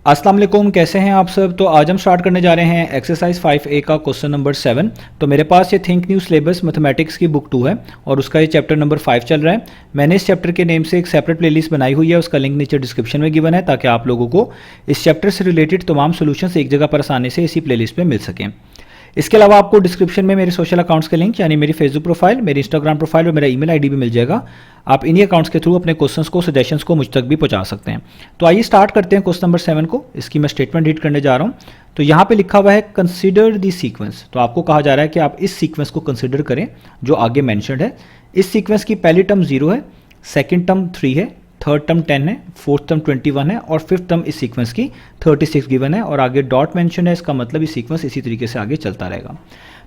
अस्सलाम वालेकुम, कैसे हैं आप सब। तो आज हम स्टार्ट करने जा रहे हैं एक्सरसाइज 5A का क्वेश्चन नंबर 7। तो मेरे पास ये थिंक न्यू सिलेबस मैथमेटिक्स की बुक 2 है और उसका ये चैप्टर नंबर 5 चल रहा है। मैंने इस चैप्टर के नेम से एक सेपरेट प्लेलिस्ट बनाई हुई है, उसका लिंक नीचे डिस्क्रिप्शन में गिवन है ताकि आप लोगों को इस चैप्टर से रिलेटेड तमाम सोल्यूशंस एक जगह पर आसानी से इसी प्लेलिस्ट में मिल सकें। इसके अलावा आपको डिस्क्रिप्शन में मेरे सोशल अकाउंट्स के लिंक यानी मेरी फेसबुक प्रोफाइल, मेरी इंस्टाग्राम प्रोफाइल और मेरा ईमेल आईडी भी मिल जाएगा। आप इन्हीं अकाउंट्स के थ्रू अपने क्वेश्चंस को, सजेशंस को मुझ तक भी पहुंचा सकते हैं। तो आइए स्टार्ट करते हैं क्वेश्चन नंबर 7 को। इसकी मैं स्टेटमेंट रीड करने जा रहा हूं। तो यहाँ पे लिखा हुआ है कंसिडर दी सीक्वेंस। तो आपको कहा जा रहा है कि आप इस सीक्वेंस को कंसिडर करें जो आगे मैंशनड है। इस सीक्वेंस की पहली टर्म 0 है, सेकेंड टर्म 3 है, थर्ड टर्म 10 है, फोर्थ टर्म 21 है और फिफ्थ टर्म इस सीक्वेंस की 36 गिवन है और आगे डॉट मेंशन है। इसका मतलब इस सीक्वेंस इसी तरीके से आगे चलता रहेगा।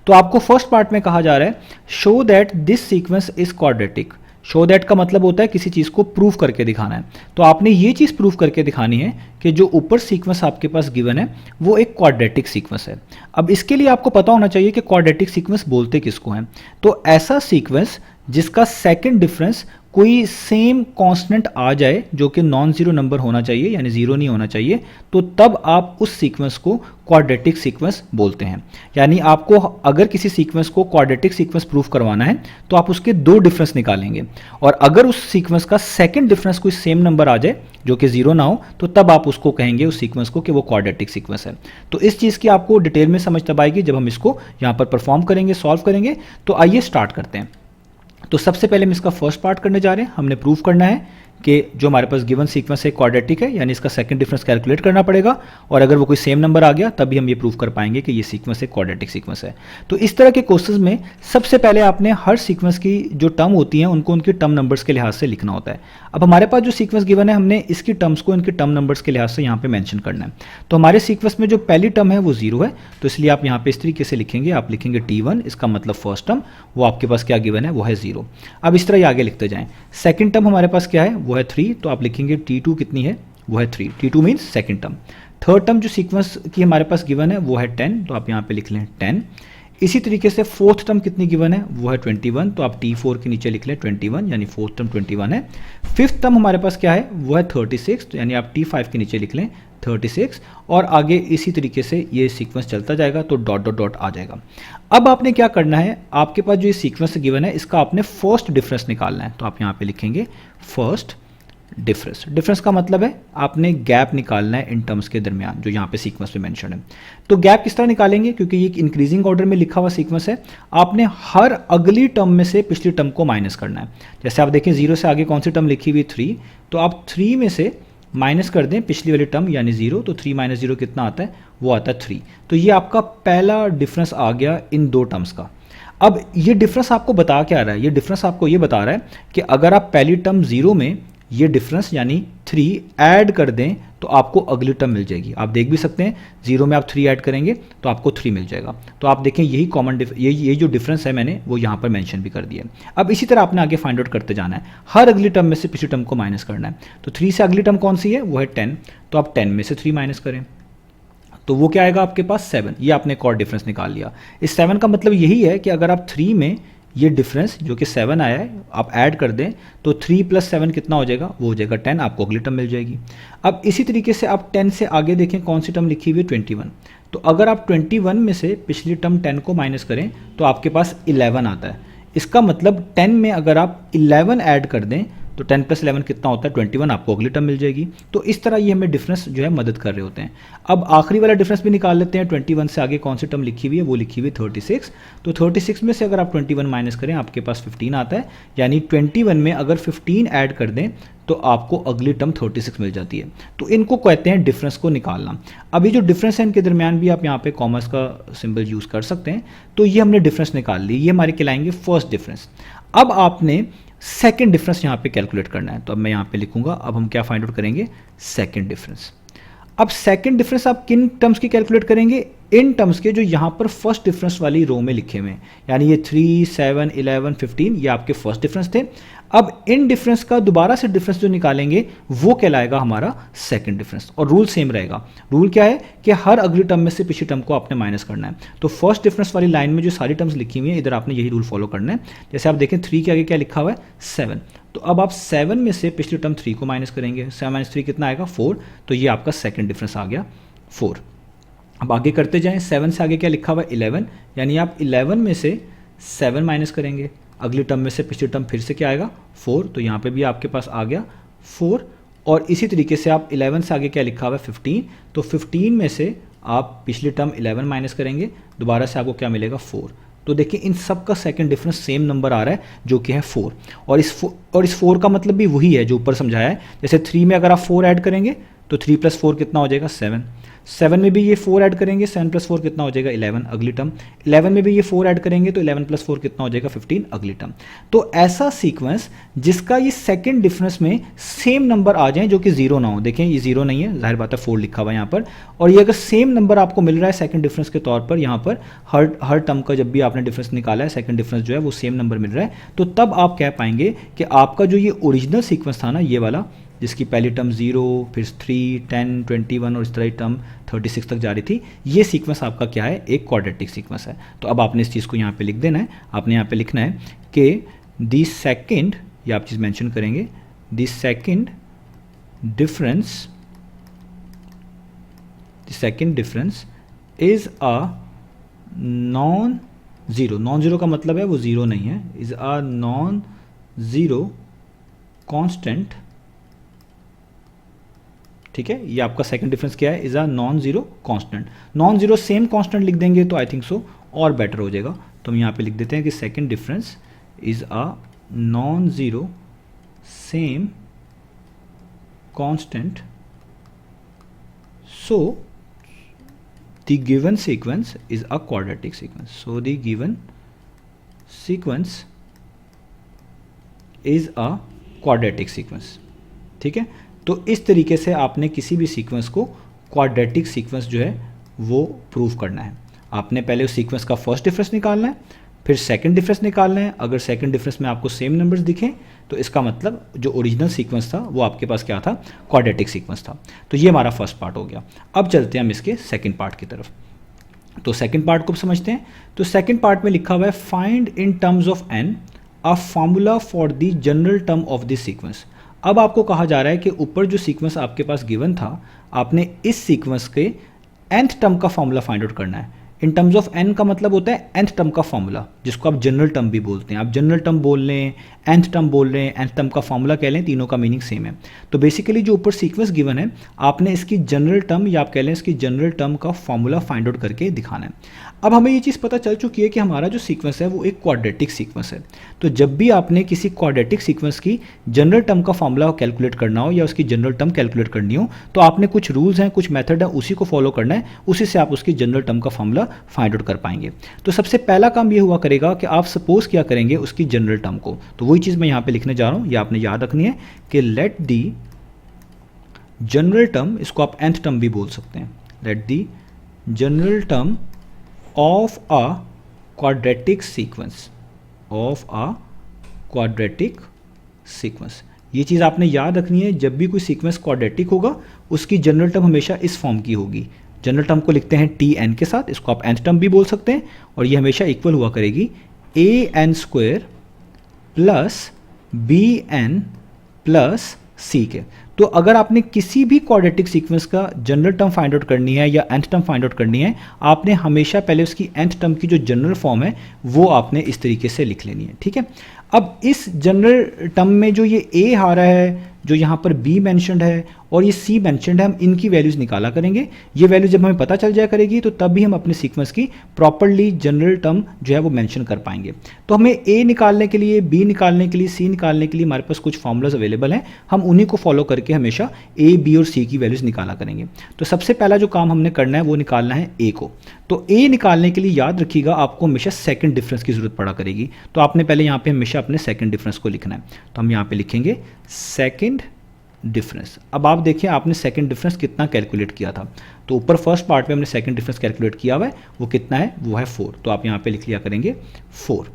तो आपको फर्स्ट पार्ट में कहा जा रहा है show that this sequence is quadratic. Show that का मतलब होता है किसी चीज़ को प्रूव करके दिखाना है। तो आपने ये चीज़ प्रूव करके दिखानी है कि जो ऊपर सीक्वेंस आपके पास गिवन है वो एक क्वाड्रेटिक सीक्वेंस है। अब इसके लिए आपको पता होना चाहिए कि क्वाड्रेटिक सीक्वेंस बोलते किसको हैं। तो ऐसा सीक्वेंस जिसका सेकंड डिफरेंस कोई सेम कांस्टेंट आ जाए जो कि नॉन जीरो नंबर होना चाहिए यानी जीरो नहीं होना चाहिए, तो तब आप उस सीक्वेंस को क्वाड्रेटिक सीक्वेंस बोलते हैं। यानी आपको अगर किसी सीक्वेंस को क्वाड्रेटिक सीक्वेंस प्रूफ करवाना है तो आप उसके दो डिफरेंस निकालेंगे और अगर उस सीक्वेंस का सेकंड डिफरेंस कोई सेम नंबर आ जाए जो कि जीरो ना हो तो तब आप उसको कहेंगे उस सीक्वेंस को कि वो क्वाड्रेटिक सीक्वेंस है। तो इस चीज़ की आपको डिटेल में समझ तब आएगी जब हम इसको यहाँ पर परफॉर्म करेंगे, सॉल्व करेंगे। तो आइए स्टार्ट करते हैं। तो सबसे पहले हम इसका फर्स्ट पार्ट करने जा रहे हैं। हमने प्रूव करना है कि जो हमारे पास गिवन सीक्वेंस है क्वाड्रेटिक है, यानी इसका सेकंड डिफरेंस कैलकुलेट करना पड़ेगा और अगर वो कोई सेम नंबर आ गया तभी हम ये प्रूव कर पाएंगे कि ये सीक्वेंस एक क्वाड्रेटिक सीक्वेंस है। तो इस तरह के क्वेश्चंस में सबसे पहले आपने हर सीक्वेंस की जो टर्म होती हैं उनको उनके टर्म नंबर्स के लिहाज से लिखना होता है। अब हमारे पास जो सीक्वेंस गिवन है हमने इसकी टर्म्स को इनके टर्म नंबर्स के लिहाज से यहाँ पे मेंशन करना है। तो हमारे सीक्वेंस में जो पहली टर्म है वो 0 है, तो इसलिए आप यहाँ पे इस तरीके से लिखेंगे, आप लिखेंगे T1, इसका मतलब फर्स्ट टर्म वो आपके पास क्या गिवन है वो है 0। अब इस तरह ही आगे लिखते जाएं। सेकंड टर्म हमारे पास क्या है वो है 3, तो आप लिखेंगे T2 कितनी है वो है 3, T2 means second term. Third term जो सीक्वेंस की हमारे पास गिवन है वो है 10, तो आप यहाँ पे लिख लें 10। इसी तरीके से फोर्थ टर्म कितनी गिवन है वो है 21, तो आप T4 के नीचे लिख लें 21 यानी फोर्थ टर्म 21 है। फिफ्थ टर्म हमारे पास क्या है वो है 36, तो यानी आप T5 के नीचे लिख लें 36 और आगे इसी तरीके से ये सीक्वेंस चलता जाएगा तो डॉट डॉट डॉट आ जाएगा। अब आपने क्या करना है, आपके पास जो ये सीक्वेंस गिवन है इसका आपने फर्स्ट डिफरेंस निकालना है। तो आप यहाँ पे लिखेंगे फर्स्ट डिफरेंस। डिफरेंस का मतलब है आपने गैप निकालना है इन टर्म्स के दरमियान जो यहाँ पे सीक्वेंस में मेंशन है। तो गैप किस तरह निकालेंगे, क्योंकि ये इंक्रीजिंग ऑर्डर में लिखा हुआ सीक्वेंस है, आपने हर अगली टर्म में से पिछली टर्म को माइनस करना है। जैसे आप देखें 0 से आगे कौन सी टर्म लिखी हुई 3, तो आप 3 में से माइनस कर दें पिछली वाली टर्म यानी 0, तो 3 - 0 कितना आता है वो आता है 3। तो ये आपका पहला डिफरेंस आ गया इन दो टर्म्स का। अब ये डिफरेंस आपको बता क्या रहा है, ये डिफरेंस आपको ये बता रहा है कि अगर आप पहली टर्म 0 में ये डिफरेंस यानी 3 ऐड कर दें तो आपको अगली टर्म मिल जाएगी। आप देख भी सकते हैं 0 में आप 3 ऐड करेंगे तो आपको 3 मिल जाएगा। तो आप देखें यही कॉमन ये जो डिफरेंस है मैंने वो यहाँ पर मेंशन भी कर दिया है। अब इसी तरह आपने आगे फाइंड आउट करते जाना है, हर अगली टर्म में से पिछली टर्म को माइनस करना है। तो 3 से अगली टर्म कौन सी है वो है 10, तो आप 10 में से 3 माइनस करें तो वो क्या आएगा आपके पास 7। ये आपने एक और डिफरेंस निकाल लिया। इस 7 का मतलब यही है कि अगर आप 3 में ये डिफरेंस जो कि 7 आया है आप ऐड कर दें तो 3 + 7 कितना हो जाएगा वो हो जाएगा 10, आपको अगली टर्म मिल जाएगी। अब इसी तरीके से आप 10 से आगे देखें कौन सी टर्म लिखी हुई है 21, तो अगर आप 21 में से पिछली टर्म 10 को माइनस करें तो आपके पास 11 आता है। इसका मतलब 10 में अगर आप 11 ऐड कर दें तो 10 + 11 कितना होता है 21, आपको अगली टर्म मिल जाएगी। तो इस तरह ये हमें डिफरेंस जो है मदद कर रहे होते हैं। अब आखिरी वाला डिफरेंस भी निकाल लेते हैं। 21 से आगे कौन सी टर्म लिखी हुई है वो लिखी हुई 36, तो 36 में से अगर आप 21 माइनस करें आपके पास 15 आता है, यानी 21 में अगर 15 ऐड कर दें तो आपको अगली टर्म 36 मिल जाती है। तो इनको कहते हैं डिफरेंस को निकालना। अब ये जो डिफरेंस है इनके दरमियान भी आप यहाँ पे कॉमर्स का सिंबल यूज़ कर सकते हैं। तो ये हमने डिफरेंस निकाल ली, ये हमारे कहलाएंगे फर्स्ट डिफरेंस। अब आपने सेकेंड डिफरेंस यहाँ पे कैलकुलेट करना है, तो अब मैं यहाँ पे लिखूंगा, अब हम क्या फाइंड आउट करेंगे सेकेंड डिफरेंस। अब सेकेंड डिफरेंस आप किन टर्म्स की कैलकुलेट करेंगे, इन टर्म्स के जो यहाँ पर फर्स्ट डिफरेंस वाली रो में लिखे हुए हैं, यानी ये 3, 7, 11, 15 ये आपके फर्स्ट डिफरेंस थे। अब इन डिफरेंस का दोबारा से डिफरेंस जो निकालेंगे वो कहलाएगा हमारा सेकंड डिफरेंस, और रूल सेम रहेगा। रूल क्या है कि हर अगली टर्म में से पिछली टर्म को आपने माइनस करना है। तो फर्स्ट डिफरेंस वाली लाइन में जो सारी टर्म्स लिखी हुई हैं इधर आपने यही रूल फॉलो करना है। जैसे आप देखें 3 के आगे क्या लिखा हुआ है 7, तो अब आप 7 में से पिछले टर्म 3 को माइनस करेंगे, 7 माइनस 3 कितना आएगा 4, तो ये आपका सेकंड डिफरेंस आ गया 4। अब आगे करते जाएं, 7 से आगे क्या लिखा हुआ है 11, यानी आप 11 में से 7 माइनस करेंगे, अगली टर्म में से पिछली टर्म फिर से क्या आएगा 4, तो यहाँ पे भी आपके पास आ गया 4। और इसी तरीके से आप 11 से आगे क्या लिखा हुआ है 15, तो 15 में से आप पिछली टर्म 11 माइनस करेंगे, दोबारा से आपको क्या मिलेगा 4। तो देखिए इन सब का सेकंड डिफरेंस सेम नंबर आ रहा है जो कि है 4, और इस 4 का मतलब भी वही है जो ऊपर समझाया है। जैसे 3 में अगर आप 4 ऐड करेंगे तो 3 + 4 कितना हो जाएगा 7, 7 में भी ये 4 ऐड करेंगे, 7 + 4 कितना हो जाएगा 11 अगली टर्म, 11 में भी ये 4 ऐड करेंगे तो 11 + 4 कितना हो जाएगा 15 अगली टर्म। तो ऐसा सीक्वेंस जिसका ये सेकंड डिफरेंस में सेम नंबर आ जाए जो कि 0 ना हो, देखें ये 0 नहीं है, जाहिर बात है 4 लिखा हुआ है यहाँ पर, और ये अगर सेम नंबर आपको मिल रहा है सेकंड डिफरेंस के तौर पर, यहाँ पर हर टर्म का जब भी आपने डिफरेंस निकाला है सेकंड डिफरेंस जो है वो सेम नंबर मिल रहा है, तो तब आप कह पाएंगे कि आपका जो ये ओरिजिनल सीक्वेंस था ना ये वाला, जिसकी पहली टर्म 0 फिर 3 10 21 और इस तरह टर्म 36 तक जा रही थी, ये सीक्वेंस आपका क्या है एक क्वाड्रेटिक सीक्वेंस है। तो अब आपने इस चीज़ को यहाँ पे लिख देना है, आपने यहाँ पे लिखना है कि दी सेकंड, ये आप चीज़ मेंशन करेंगे, the second difference is a non zero का मतलब है वो ज़ीरो नहीं है, is a non zero constant, ठीक है। ये आपका सेकंड डिफरेंस क्या है, is a non zero constant, non zero same constant लिख देंगे तो आई थिंक सो और बेटर हो जाएगा। तो हम यहाँ पे लिख देते हैं कि second difference is a non zero same constant, so the given sequence is a quadratic sequence, so the given sequence is a quadratic sequence, ठीक है। तो इस तरीके से आपने किसी भी सीक्वेंस को क्वाड्रेटिक सीक्वेंस जो है वो प्रूव करना है। आपने पहले उस सीक्वेंस का फर्स्ट डिफरेंस निकालना है, फिर सेकंड डिफरेंस निकालना है। अगर सेकंड डिफरेंस में आपको सेम नंबर्स दिखें तो इसका मतलब जो ओरिजिनल सीक्वेंस था वो आपके पास क्या था, क्वाड्रेटिक सीक्वेंस था। तो ये हमारा फर्स्ट पार्ट हो गया। अब चलते हैं हम इसके सेकंड पार्ट की तरफ। तो सेकंड पार्ट को समझते हैं। तो सेकंड पार्ट में लिखा हुआ है find in terms of n a formula for the general term of this sequence. अब आपको कहा जा रहा है कि ऊपर जो सीक्वेंस आपके पास गिवन था, आपने इस सीक्वेंस के nth टर्म का फॉर्मूला फाइंड आउट करना है। इन टर्म्स ऑफ n का मतलब होता है nth टर्म का फॉर्मूला, जिसको आप जनरल टर्म भी बोलते हैं। आप जनरल टर्म बोल लें, nth टर्म बोल रहे हैं, nth टर्म का फॉर्मूला कह लें, तीनों का मीनिंग सेम है। तो बेसिकली जो ऊपर सीक्वेंस गिवन है, आपने इसकी जनरल टर्म या आप कह लें इसकी जनरल टर्म का फॉर्मूला फाइंड आउट करके दिखाना है। अब हमें ये चीज़ पता चल चुकी है कि हमारा जो सीक्वेंस है वो एक क्वाड्रेटिक सीक्वेंस है। तो जब भी आपने किसी क्वाड्रेटिक सीक्वेंस की जनरल टर्म का फॉर्मूला कैलकुलेट करना हो या उसकी जनरल टर्म कैलकुलेट करनी हो, तो आपने कुछ रूल्स हैं, कुछ मेथड है, उसी को फॉलो करना है, उसी से आप उसकी जनरल टर्म का फॉर्मूला फाइंड आउट कर पाएंगे। तो सबसे पहला काम ये हुआ करेगा कि आप सपोज क्या करेंगे उसकी जनरल टर्म को। तो वही चीज़ मैं यहाँ पे लिखने जा रहा हूँ, ये आपने याद रखनी है कि लेट दी जनरल टर्म, इसको आप nth टर्म भी बोल सकते हैं, let the general term of a quadratic sequence, ये चीज़ आपने याद रखनी है। जब भी कोई सीक्वेंस क्वाड्रेटिक होगा उसकी जनरल टर्म हमेशा इस फॉर्म की होगी। जनरल टर्म को लिखते हैं Tn के साथ, इसको आप nth टर्म भी बोल सकते हैं, और ये हमेशा इक्वल हुआ करेगी an² plus bn plus c के। तो अगर आपने किसी भी क्वाड्रेटिक सीक्वेंस का जनरल टर्म फाइंड आउट करनी है या nth टर्म फाइंड आउट करनी है, आपने हमेशा पहले उसकी nth टर्म की जो जनरल फॉर्म है वो आपने इस तरीके से लिख लेनी है, ठीक है। अब इस जनरल टर्म में जो ये a आ रहा है, जो यहाँ पर b मेंशन्ड है और ये c मेंशन्ड है, हम इनकी वैल्यूज़ निकाला करेंगे। ये वैल्यू जब हमें पता चल जाया करेगी तो तब भी हम अपने सीक्वेंस की प्रॉपर्ली जनरल टर्म जो है वो मेंशन कर पाएंगे। तो हमें a निकालने के लिए, b निकालने के लिए, c निकालने के लिए हमारे पास कुछ फॉर्मूलाज अवेलेबल हैं, हम उन्हीं को फॉलो करके हमेशा a, b और c की वैल्यूज़ निकाला करेंगे। तो सबसे पहला जो काम हमने करना है वो निकालना है a को। तो a निकालने के लिए याद रखिएगा आपको हमेशा सेकंड डिफरेंस की ज़रूरत पड़ा करेगी। तो आपने पहले यहाँ पे हमेशा अपने सेकंड डिफरेंस को लिखना है। तो हम यहाँ पे लिखेंगे सेकंड डिफरेंस। अब आप देखिए आपने सेकंड डिफरेंस कितना कैलकुलेट किया था। तो ऊपर फर्स्ट पार्ट में हमने सेकंड डिफरेंस कैलकुलेट किया हुआ है, वो कितना है, वो है 4। तो आप यहाँ पे लिख लिया करेंगे 4।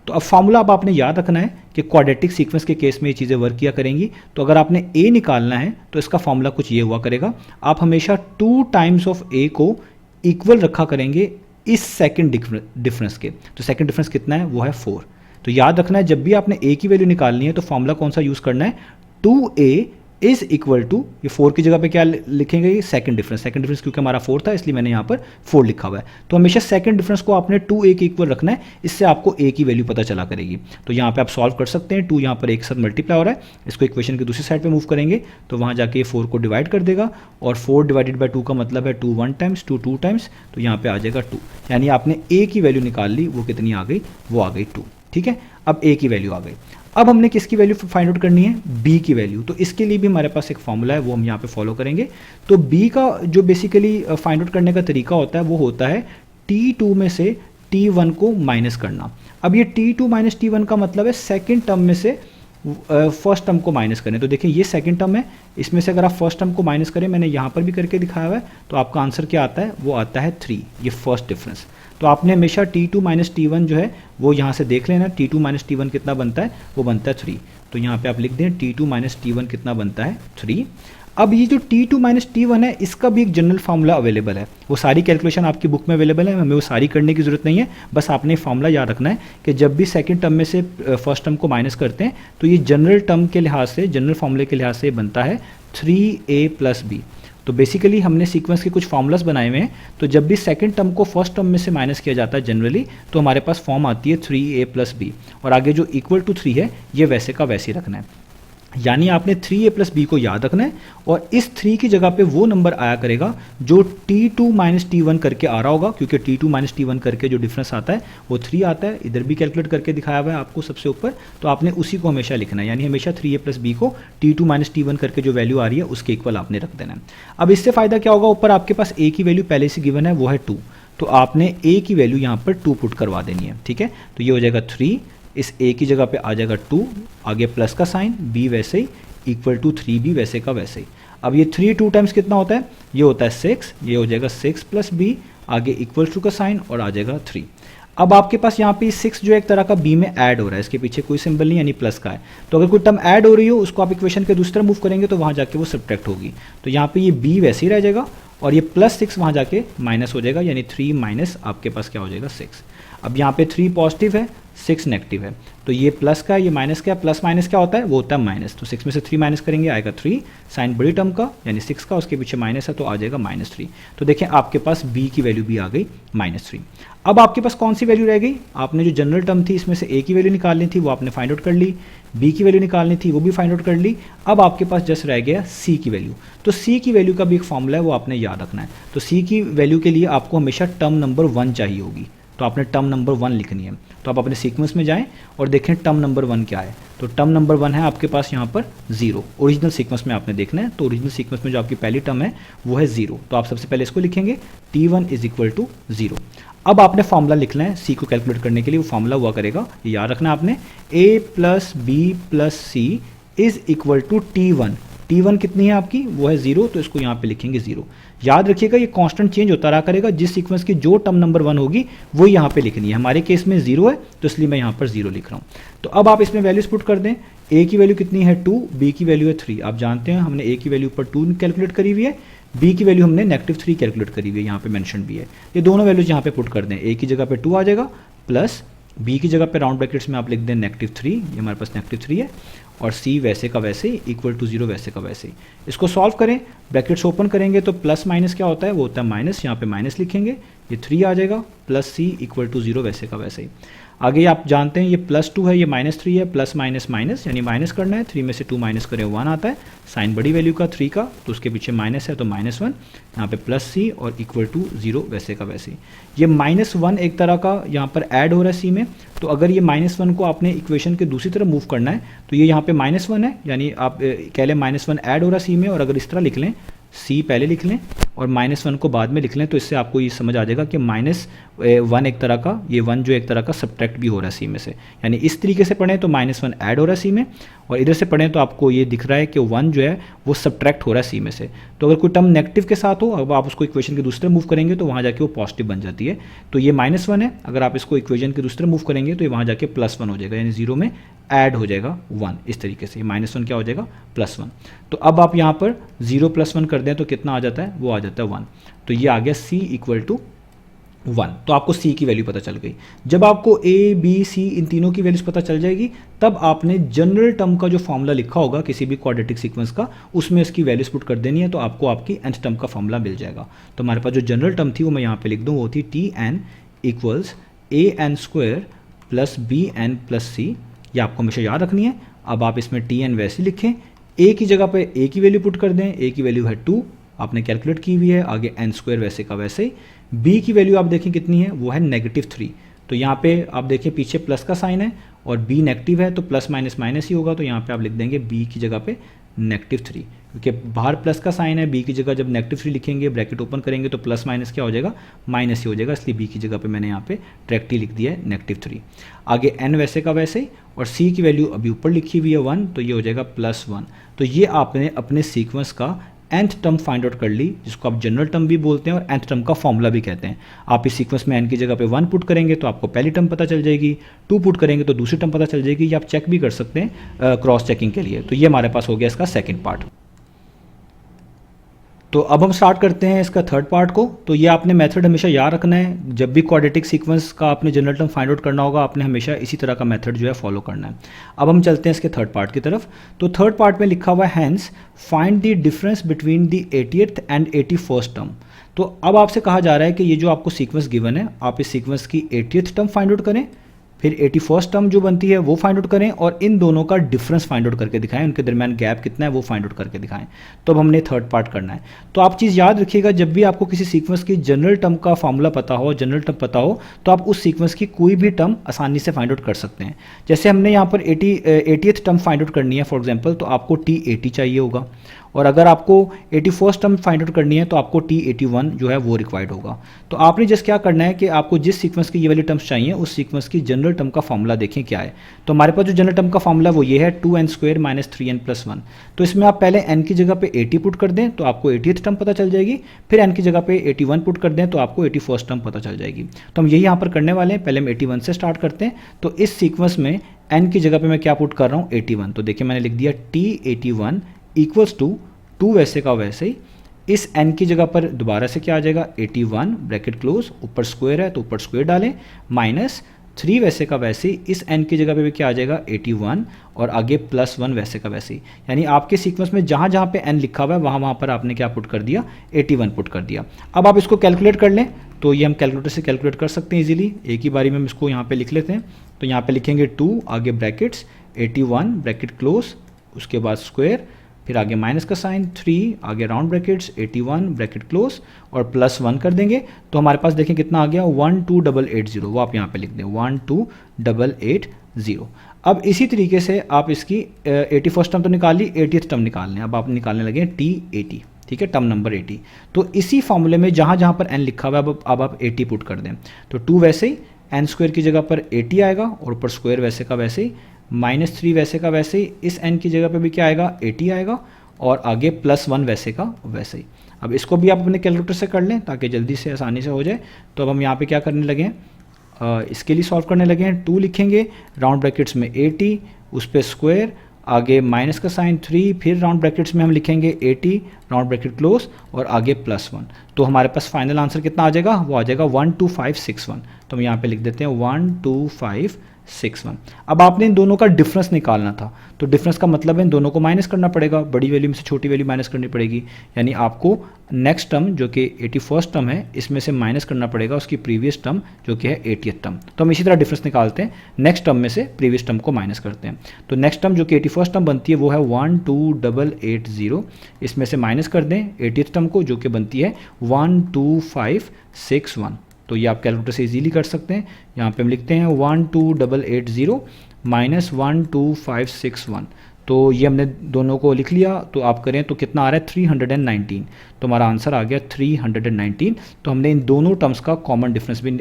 तो अब फॉर्मूला अब आपने याद रखना है कि क्वाड्रेटिक सीक्वेंस के केस में ये चीज़ें वर्क किया करेंगी। तो अगर आपने a निकालना है तो इसका फॉर्मूला कुछ ये हुआ करेगा, आप हमेशा 2 टाइम्स ऑफ a को इक्वल रखा करेंगे इस सेकंड डिफरेंस के। तो सेकंड डिफरेंस कितना है, वो है 4। तो याद रखना है जब भी आपने a की वैल्यू निकालनी है तो फॉर्मूला कौन सा यूज़ करना है, 2a इज इक्वल टू, ये 4 की जगह पे क्या लिखेंगे, ये सेकंड डिफरेंस क्योंकि हमारा 4 था इसलिए मैंने यहाँ पर 4 लिखा हुआ है। तो हमेशा सेकंड डिफरेंस को आपने 2a के इक्वल रखना है, इससे आपको a की वैल्यू पता चला करेगी। तो यहाँ पे आप सॉल्व कर सकते हैं, 2 यहाँ पर एक साथ मल्टीप्लाई हो रहा है, इसको इक्वेशन की दूसरी साइड पे मूव करेंगे तो वहाँ जाके ये 4 को डिवाइड कर देगा, और 4 डिवाइडेड बाई 2 का मतलब है 2 1 टाइम्स, 2 2 टाइम्स, तो यहाँ पे आ जाएगा 2, यानी आपने a की वैल्यू निकाल ली, वो कितनी आ गई, वो आ गई 2। ठीक है, अब a की वैल्यू आ गई। अब हमने किसकी वैल्यू फाइंड आउट करनी है, b की वैल्यू। तो इसके लिए भी हमारे पास एक फॉर्मूला है, वो हम यहाँ पे फॉलो करेंगे। तो b का जो बेसिकली फाइंड आउट करने का तरीका होता है वो होता है t2 में से t1 को माइनस करना। अब ये t2 माइनस t1 का मतलब है सेकेंड टर्म में से फर्स्ट टर्म को माइनस करें। तो देखिए ये सेकंड टर्म है, इसमें से अगर आप फर्स्ट टर्म को माइनस करें, मैंने यहाँ पर भी करके दिखाया हुआ है, तो आपका आंसर क्या आता है, वो आता है 3, ये फर्स्ट डिफरेंस। तो आपने हमेशा t2 माइनस t1 जो है वो यहाँ से देख लेना, t2 माइनस t1 कितना बनता है, वो बनता है 3। तो यहाँ पे आप लिख दें t2 माइनस t1 कितना बनता है, 3। अब ये जो t2 माइनस t1 है, इसका भी एक जनरल फार्मूला अवेलेबल है, वो सारी कैलकुलेशन आपकी बुक में अवेलेबल है, हमें वो सारी करने की जरूरत नहीं है, बस आपने फार्मूला याद रखना है कि जब भी सेकंड टर्म में से फर्स्ट टर्म को माइनस करते हैं तो ये जनरल टर्म के लिहाज से, जनरल फार्मूले के लिहाज से बनता है 3a प्लस b। तो बेसिकली हमने सीक्वेंस के कुछ फार्मूलास बनाए हुए हैं, तो जब भी सेकंड टर्म को फर्स्ट टर्म में से माइनस किया जाता है जनरली, तो हमारे पास फॉर्म आती है 3a प्लस b, और आगे जो इक्वल टू 3 है ये वैसे का वैसे ही रखना है। यानी आपने 3a प्लस बी को याद रखना है, और इस 3 की जगह पे वो नंबर आया करेगा जो t2 माइनस t1 करके आ रहा होगा, क्योंकि t2 माइनस t1 करके जो डिफरेंस आता है वो 3 आता है, इधर भी कैलकुलेट करके दिखाया हुआ है आपको सबसे ऊपर, तो आपने उसी को हमेशा लिखना है, यानी हमेशा 3a प्लस बी को t2 माइनस t1 करके जो वैल्यू आ रही है उसके इक्वल आपने रख देना है। अब इससे फ़ायदा क्या होगा, ऊपर आपके पास a की वैल्यू पहले से गिवन है, वो है 2, तो आपने a की वैल्यू यहाँ पर 2 पुट करवा देनी है। ठीक है, तो ये हो जाएगा 3, इस a की जगह पे आ जाएगा 2, आगे प्लस का साइन, b वैसे ही, इक्वल टू 3b वैसे का वैसे ही। अब ये 3 2 टाइम्स कितना होता है, ये होता है 6, ये हो जाएगा 6 प्लस b, आगे इक्वल टू का साइन और आ जाएगा 3। अब आपके पास यहाँ पे 6 जो एक तरह का b में ऐड हो रहा है, इसके पीछे कोई सिंबल नहीं यानी प्लस का है, तो अगर कोई टर्म ऐड हो रही हो उसको आप इक्वेशन के दूसरे मूव करेंगे तो वहाँ जाके वो सब्ट्रैक्ट होगी, तो यहाँ पे ये b वैसे ही रह जाएगा, और ये प्लस 6 वहाँ जाके माइनस हो जाएगा, यानी 3 माइनस आपके पास क्या हो जाएगा 6। अब यहाँ पे 3 पॉजिटिव है, 6 नेगेटिव है, तो ये प्लस का, ये माइनस का, प्लस माइनस क्या होता है, वो होता है माइनस, तो 6 में से 3 माइनस करेंगे आएगा 3, साइन बड़ी टर्म का यानी 6 का, उसके पीछे माइनस है तो आ जाएगा -3। तो देखें आपके पास b की वैल्यू भी आ गई -3। अब आपके पास कौन सी वैल्यू रह गई, आपने जो जनरल टर्म थी इसमें से a की वैल्यू निकालनी थी वो आपने फाइंड आउट कर ली, b की वैल्यू निकालनी थी वो भी फाइंड आउट कर ली, अब आपके पास जस्ट रह गया c की वैल्यू। तो c की वैल्यू का भी एक फॉर्मूला है, वो आपने याद रखना है। तो c की वैल्यू के लिए आपको हमेशा टर्म नंबर 1 चाहिए होगी, तो आपने टर्म नंबर 1 लिखनी है। तो आप अपने सीक्वेंस में जाएं और देखें टर्म नंबर 1 क्या है, तो टर्म नंबर 1 है आपके पास यहाँ पर 0, ओरिजिनल सीक्वेंस में आपने देखना है, तो ओरिजिनल सीक्वेंस में जो आपकी पहली टर्म है वो है 0, तो आप सबसे पहले इसको लिखेंगे t1 इज इक्वल टू 0। अब आपने फॉर्मूला लिखना है c को कैलकुलेट करने के लिए, वो फॉर्मूला हुआ करेगा, ये याद रखना आपने, a plus b plus c is equal to t1 कितनी है आपकी, वो है 0, तो इसको यहाँ पे लिखेंगे 0। याद रखिएगा ये कांस्टेंट चेंज होता रहा करेगा, जिस सीक्वेंस की जो टर्म नंबर 1 होगी वो यहाँ पे लिखनी है, हमारे केस में 0 है तो इसलिए मैं यहाँ पर 0 लिख रहा हूँ। तो अब आप इसमें वैल्यूज पुट कर दें, a की वैल्यू कितनी है 2, b की वैल्यू है 3, आप जानते हैं हमने a की वैल्यू पर 2 कैलकुलेट करी हुई है, b की वैल्यू हमने -3 कैलकुलेट करी हुई है, यहाँ पे मेंशन भी है, ये दोनों वैल्यूज यहाँ पे पुट कर दें, a की जगह पे 2 आ जाएगा, प्लस b की जगह पे राउंड ब्रैकेट्स में आप लिख दें -3, ये हमारे पास -3 है, और c वैसे का वैसे ही, इक्वल टू 0 वैसे का वैसे ही। इसको सॉल्व करें, ब्रैकेट्स ओपन करेंगे तो प्लस माइनस क्या होता है, वो होता है माइनस, यहाँ पे माइनस लिखेंगे, ये 3 आ जाएगा, प्लस c इक्वल टू 0 वैसे का वैसे ही। आगे आप जानते हैं ये +2 है, ये -3 है, प्लस माइनस माइनस यानी माइनस करना है, 3 में से 2 माइनस करें 1 आता है, साइन बड़ी वैल्यू का 3 का, तो उसके पीछे माइनस है तो -1, यहाँ पे प्लस c और इक्वल टू 0 वैसे का वैसे ही। ये -1 एक तरह का यहाँ पर ऐड हो रहा है c में, तो अगर ये -1 को आपने इक्वेशन के दूसरी तरफ मूव करना है तो ये यहाँ पे -1 है, यानी आप कह लें -1 ऐड हो रहा है c में, और अगर इस तरह लिख लें c पहले लिख लें और -1 को बाद में लिख लें, तो इससे आपको ये समझ आ जाएगा कि -1 एक तरह का, ये 1 जो एक तरह का सब्ट्रैक्ट भी हो रहा है c में से, यानी इस तरीके से पढ़ें तो -1 ऐड हो रहा है c में, और इधर से पढ़ें तो आपको ये दिख रहा है कि 1 जो है वो सब्ट्रैक्ट हो रहा है c में से। तो अगर कोई टर्म नेगेटिव के साथ हो, अब आप उसको इक्वेशन के दूसरे मूव करेंगे तो वहाँ जाके वो पॉजिटिव बन जाती है, तो ये -1 है, अगर आप इसको इक्वेशन के दूसरे मूव करेंगे तो ये वहाँ जाके +1 हो जाएगा, यानी 0 में ऐड हो जाएगा 1, इस तरीके से -1 क्या हो जाएगा +1। तो अब आप यहाँ पर 0 + 1 कर दें तो कितना आ जाता है, वो आ जाता है 1, तो ये आ गया c इक्वल टू 1, तो आपको सी की वैल्यू पता चल गई। जब आपको ए बी सी इन तीनों की वैल्यूज पता चल जाएगी, तब आपने जनरल टर्म का जो फॉर्मूला लिखा होगा किसी भी क्वाड्रेटिक सीक्वेंस का, उसमें इसकी वैल्यूज पुट कर देनी है, तो आपको आपकी nth टर्म का फॉर्मूला मिल जाएगा। तो हमारे पास जो जनरल टर्म थी वो मैं यहाँ पे लिख दूँ, वो थी T N equals A N square plus B N plus C. ये आपको हमेशा याद रखनी है। अब आप इसमें टी एन वैसे लिखें, ए की जगह पे ए की वैल्यू पुट कर दें, ए की वैल्यू है 2, आपने कैलकुलेट की हुई है। आगे एन स्क्वायर वैसे का वैसे ही। बी की वैल्यू आप देखें कितनी है, वो है -3। तो यहाँ पे आप देखें पीछे प्लस का साइन है और बी नेगेटिव है, तो प्लस माइनस माइनस ही होगा, तो यहाँ पे आप लिख देंगे बी की जगह पे -3, क्योंकि बाहर प्लस का साइन है। बी की जगह जब -3 लिखेंगे, ब्रैकेट ओपन करेंगे, तो प्लस माइनस क्या हो जाएगा, माइनस ही हो जाएगा, इसलिए बी की जगह पे मैंने यहाँ पे डायरेक्टली लिख दिया है -3। आगे एन वैसे का वैसे ही, और सी की वैल्यू अभी ऊपर लिखी हुई है 1, तो ये हो जाएगा +1। तो ये आपने अपने सीक्वेंस का nth टर्म फाइंड आउट कर ली, जिसको आप जनरल टर्म भी बोलते हैं और nth टर्म का फॉर्मूला भी कहते हैं। आप इस सीक्वेंस में n की जगह पे 1 पुट करेंगे तो आपको पहली टर्म पता चल जाएगी, 2 पुट करेंगे तो दूसरी टर्म पता चल जाएगी, या आप चेक भी कर सकते हैं क्रॉस चेकिंग के लिए। तो ये हमारे पास हो गया इसका सेकेंड पार्ट। तो अब हम स्टार्ट करते हैं इसका थर्ड पार्ट को। तो ये आपने मेथड हमेशा याद रखना है, जब भी क्वाड्रेटिक सीक्वेंस का आपने जनरल टर्म फाइंड आउट करना होगा, आपने हमेशा इसी तरह का मेथड जो है फॉलो करना है। अब हम चलते हैं इसके थर्ड पार्ट की तरफ। तो थर्ड पार्ट में लिखा हुआ है hence find the difference between the 80th and 81st term. तो अब आपसे कहा जा रहा है कि ये जो आपको सीक्वेंस गिवन है, आप इस सीक्वेंस की 80th टर्म फाइंड आउट करें, फिर 81st टर्म जो बनती है वो फाइंड आउट करें, और इन दोनों का डिफरेंस फाइंड आउट करके दिखाएं, उनके दरमियान गैप कितना है वो फाइंड आउट करके दिखाएं। तो अब हमने थर्ड पार्ट करना है। तो आप चीज़ याद रखिएगा, जब भी आपको किसी सीक्वेंस की जनरल टर्म का फॉर्मूला पता हो, जनरल टर्म पता हो, तो आप उस सीक्वेंस की कोई भी टर्म आसानी से फाइंड आउट कर सकते हैं। जैसे हमने यहाँ पर 80th टर्म फाइंड आउट करनी है फॉर एग्जाम्पल, तो आपको T80 चाहिए होगा, और अगर आपको 81st टर्म फाइंड आउट करनी है तो आपको T81 जो है वो रिक्वायर्ड होगा। तो आपने जस्ट क्या करना है कि आपको जिस सीक्वेंस की ये वाली टर्म्स चाहिए, उस सीक्वेंस की जनरल टर्म का फॉर्मूला देखें क्या है। तो हमारे पास जो जनरल टर्म का फॉर्मूला वो ये है 2n² - 3n + 1। तो इसमें आप पहले n की जगह पे 80 पुट कर दें तो आपको 80th टर्म पता चल जाएगी, फिर n की जगह पे 81 पुट कर दें तो आपको 81st टर्म पता चल जाएगी। तो हम यही यहाँ पर करने वाले हैं। पहले हम 81 से स्टार्ट करते हैं। तो इस सीक्वेंस में n की जगह पे मैं क्या पुट कर रहा हूँ, 81। तो देखिए मैंने लिख दिया T81 = 2 वैसे का वैसे ही। इस n की जगह पर दोबारा से क्या आ जाएगा, 81 ब्रैकेट क्लोज, ऊपर स्क्वायर है तो ऊपर स्क्वायर डालें, -3 वैसे का वैसे ही। इस n की जगह पे भी क्या आ जाएगा, 81, और आगे +1 वैसे का वैसे ही। यानी आपके सीक्वेंस में जहाँ जहाँ पे n लिखा हुआ है वहाँ पर आपने क्या पुट कर दिया, 81 पुट कर दिया। अब आप इसको कैलकुलेट कर लें, तो ये हम कैलकुलेटर से कैलकुलेट कर सकते हैं इजीली। एक ही बारी में हम इसको यहाँ पे लिख लेते हैं। तो यहाँ पे लिखेंगे 2, आगे ब्रैकेट्स, 81 ब्रैकेट क्लोज, उसके बाद स्क्वायर, फिर आगे माइनस का साइन, 3, आगे राउंड ब्रैकेट्स, 81 ब्रैकेट क्लोज, और +1 कर देंगे। तो हमारे पास देखें कितना आ गया, 12880। वो आप यहाँ पे लिख दें 12880। अब इसी तरीके से आप इसकी 81st टर्म तो निकाल ली, 80th टर्म निकालने, अब आप निकालने लगे T80, ठीक है, टर्म नंबर 80। तो इसी फॉर्मूले में जहाँ जहाँ पर n लिखा हुआ है अब आप 80 पुट कर दें। तो 2 वैसे ही, n² की जगह पर 80 आएगा, और ऊपर स्क्वायर वैसे का वैसे ही, -3 वैसे का वैसे ही, इस n की जगह पे भी क्या आएगा, 80 आएगा, और आगे +1 वैसे का वैसे ही। अब इसको भी आप अपने कैलकुलेटर से कर लें ताकि जल्दी से आसानी से हो जाए। तो अब हम यहाँ पे क्या करने लगे हैं, इसके लिए सॉल्व करने लगे हैं। 2 लिखेंगे, राउंड ब्रैकेट्स में 80, उस पर स्क्वायर, आगे माइनस का साइन 3, फिर राउंड ब्रैकेट्स में हम लिखेंगे 80 राउंड ब्रैकेट क्लोज, और आगे +1। तो हमारे पास फाइनल आंसर कितना आ जाएगा, वो आ जाएगा 12561। तो हम यहाँ पे लिख देते हैं 12561। अब आपने इन दोनों का डिफरेंस निकालना था, तो डिफरेंस का मतलब है इन दोनों को माइनस करना पड़ेगा, बड़ी वैल्यू में से छोटी वैल्यू माइनस करनी पड़ेगी। यानी आपको नेक्स्ट टर्म जो कि 81st टर्म है, इसमें से माइनस करना पड़ेगा उसकी प्रीवियस टर्म जो कि है 80th टर्म। तो हम इसी तरह डिफरेंस निकालते हैं, नेक्स्ट टर्म में से प्रीवियस टर्म को माइनस करते हैं। तो नेक्स्ट टर्म जो कि 81st टर्म बनती है वो है 12880, इसमें से माइनस कर दें 80th टर्म को जो कि बनती है 12561। तो ये आप कैलकुलेटर से इजीली कर सकते हैं। यहाँ पे हम लिखते हैं 12880 - 12561। तो ये हमने दोनों को लिख लिया। तो आप करें तो कितना आ रहा है, 319। तो हमारा आंसर आ गया 319। तो हमने इन दोनों टर्म्स का कॉमन डिफरेंस भी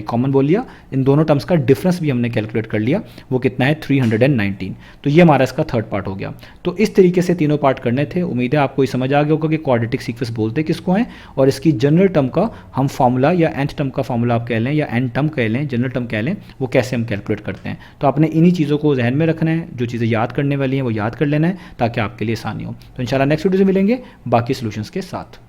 कॉमन बोल लिया, इन दोनों टर्म्स का डिफरेंस भी हमने कैलकुलेट कर लिया, वो कितना है 319। तो ये हमारा इसका थर्ड पार्ट हो गया। तो इस तरीके से तीनों पार्ट करने थे। उम्मीद है आपको ये समझ आ गया होगा कि क्वाड्रेटिक सीक्वेंस बोलते किसको हैं, और इसकी जनरल टर्म का हम फॉर्मूला या nth टर्म का फॉर्मूला आप कह लें या n टर्म कह लें, जनरल टर्म कह लें, वो कैसे हम कैलकुलेट करते हैं। तो आपने इन्हीं चीज़ों को जहन में रखना है, जो चीज़ें याद करने वाली हैं वो याद कर लेना है ताकि आपके लिए आसानी हो। तो इंशाल्लाह नेक्स्ट वीडियो से मिलेंगे बाकी सॉल्यूशंस के साथ।